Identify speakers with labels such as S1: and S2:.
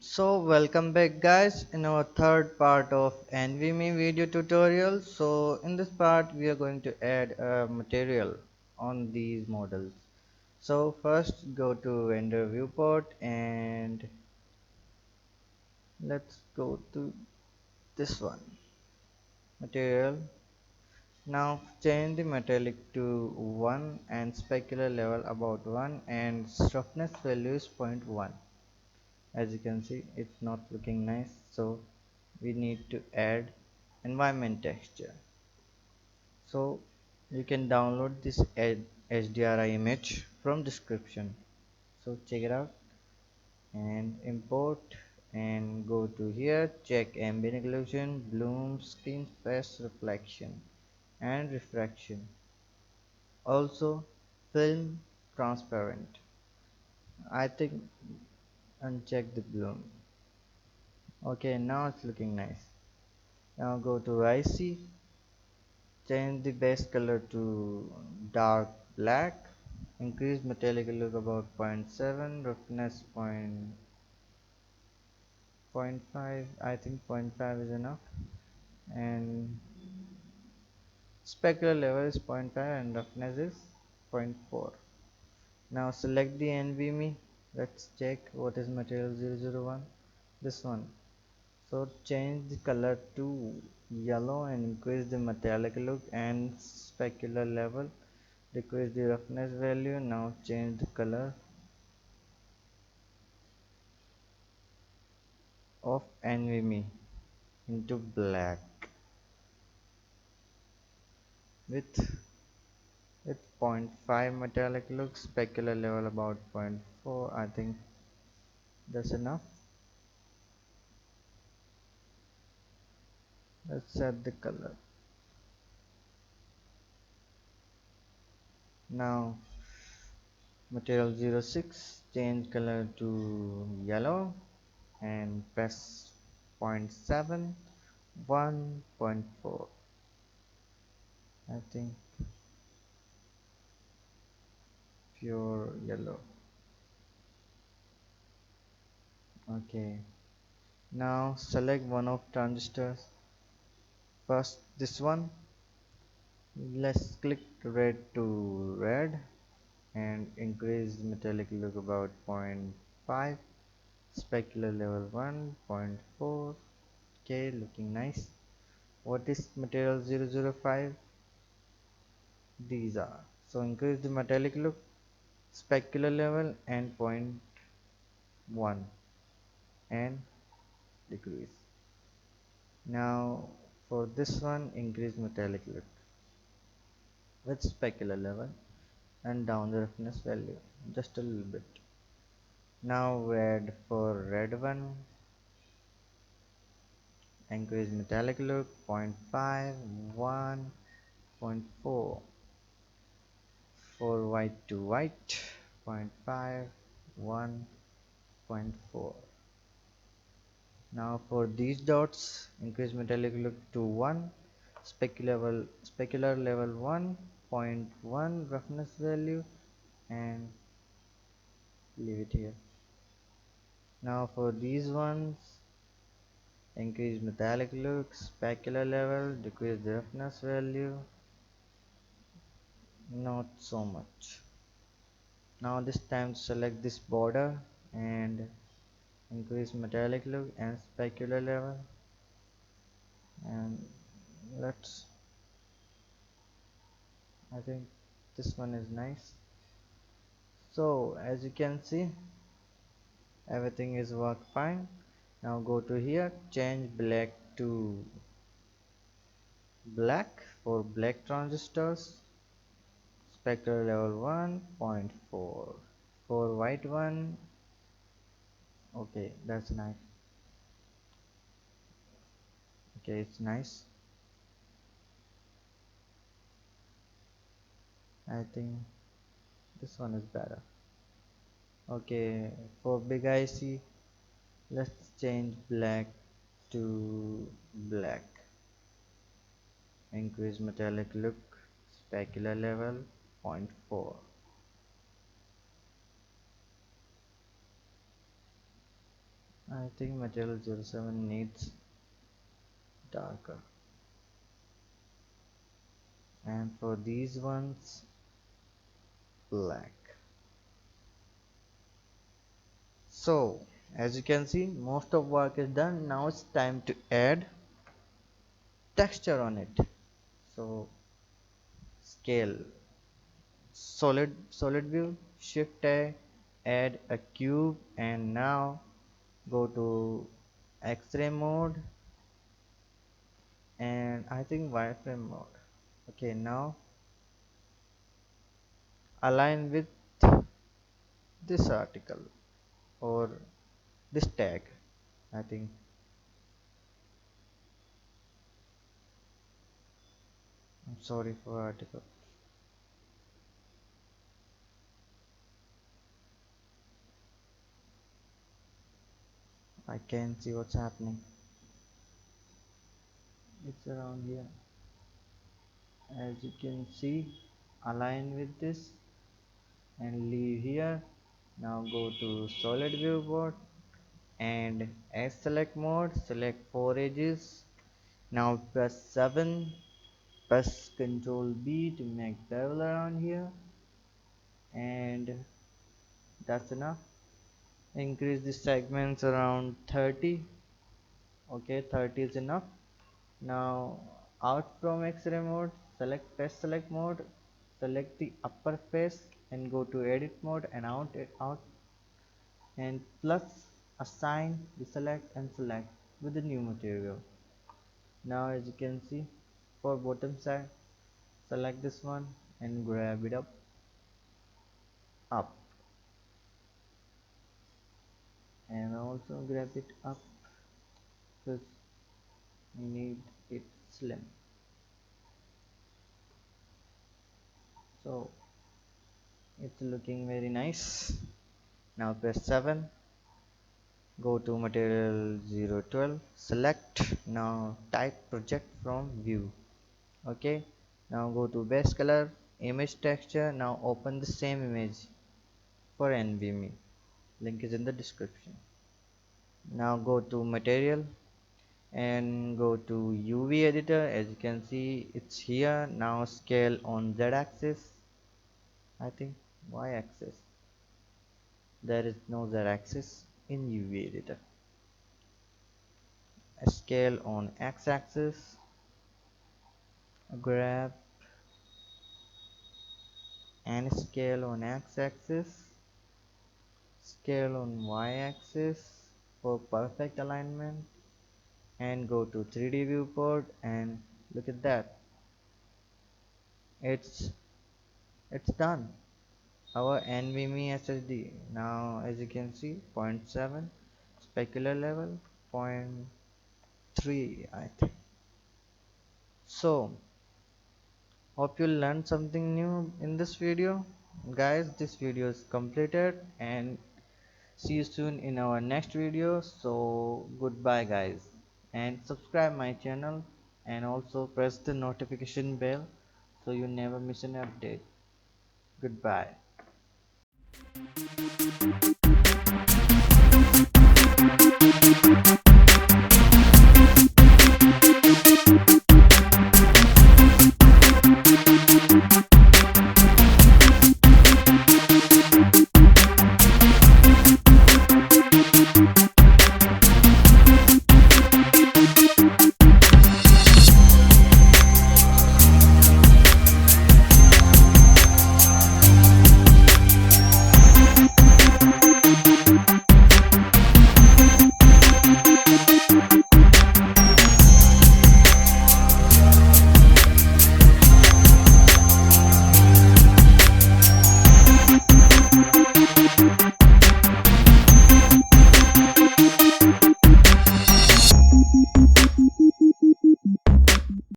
S1: So welcome back guys in our third part of Nvme video tutorial. So in this part we are going to add a material on these models. So first go to vendor viewport and let's go to this one material. Now change the metallic to 1 and specular level about 1 and roughness value is 0.1. As you can see it's not looking nice, so we need to add environment texture. So you can download this HDRI image from description, so check it out and import and go to here, check ambient occlusion, bloom, screen space, reflection and refraction, also film transparent. I think uncheck the bloom. Okay, now it's looking nice. Now go to IC, change the base color to dark black, increase metallic look about zero point 0.7, roughness point 0.5. I think zero point 0.5 is enough, and specular level is zero point 0.5 and roughness is 0.4. Now select the NVMe. Let's check what is material 001. This one. So change the color to yellow and increase the metallic look and specular level, decrease the roughness value. Now change the color of NVMe into black with with zero point 0.5 metallic look, specular level about 0.4. I think that's enough. Let's set the color. Now material 06, change color to yellow and press zero point 0.7, 1.4. I think pure yellow. Okay, now select one of transistors. First this one, let's click red to red and increase metallic look about zero point 0.5, specular level 1.4. Okay, looking nice. What is material 005? These are, so increase the metallic look, specular level and zero point 0.1 and decrease. Now for this one, increase metallic look with specular level and down the roughness value just a little bit. Now red, for red one, increase metallic look 0.5, 1, 0.4. For white to white 0.5, 1, 0.4. Now for these dots, increase metallic look to 1, specular level 1.1, roughness value, and leave it here. Now for these ones, increase metallic look, specular level, decrease the roughness value, not so much. Now this time select this border and increase metallic look and specular level, and let's, I think this one is nice. So as you can see, everything is work fine. Now go to here, change black to black for black transistors, specular level 1.4. For white one, okay, that's nice. Okay, it's nice. I think this one is better. Okay, for big IC, let's change black to black. Increase metallic look, specular level 0.4. I think material 07 needs darker, and for these ones black. So as you can see, most of work is done. Now it's time to add texture on it. So scale, solid view, shift A, add a cube, and now go to X-ray mode, and I think wireframe mode. Okay, now align with this article or this tag. I think I'm sorry for article. I can see what's happening. It's around here. As you can see, align with this and leave here. Now go to solid viewport and as select mode, select 4 edges. Now press 7, press Ctrl B to make bevel around here, and that's enough. Increase the segments around 30. Okay, 30 is enough. Now out from X-ray mode, select face select mode, select the upper face and go to edit mode and out and plus assign the select and select with the new material. Now as you can see, for bottom side, select this one and grab it up, and also grab it up because we need it slim. So it's looking very nice. Now press 7, go to material 012, select, now type project from view. Okay, now go to base color, image texture. Now open the same image for Nvme, link is in the description. Now go to material and go to UV editor. As you can see, it's here. Now scale on Z axis, I think Y axis, there is no Z axis in UV editor. Scale on X axis, grab and scale on X axis, scale on Y axis for perfect alignment, and go to 3D viewport and look at that, it's done. Our Nvme SSD, now as you can see, 0.7 specular level, 0.3 I think. So hope you learned something new in this video. Guys, this video is completed, and see you soon in our next video. So goodbye guys, and subscribe my channel and also press the notification bell so you never miss an update. Goodbye.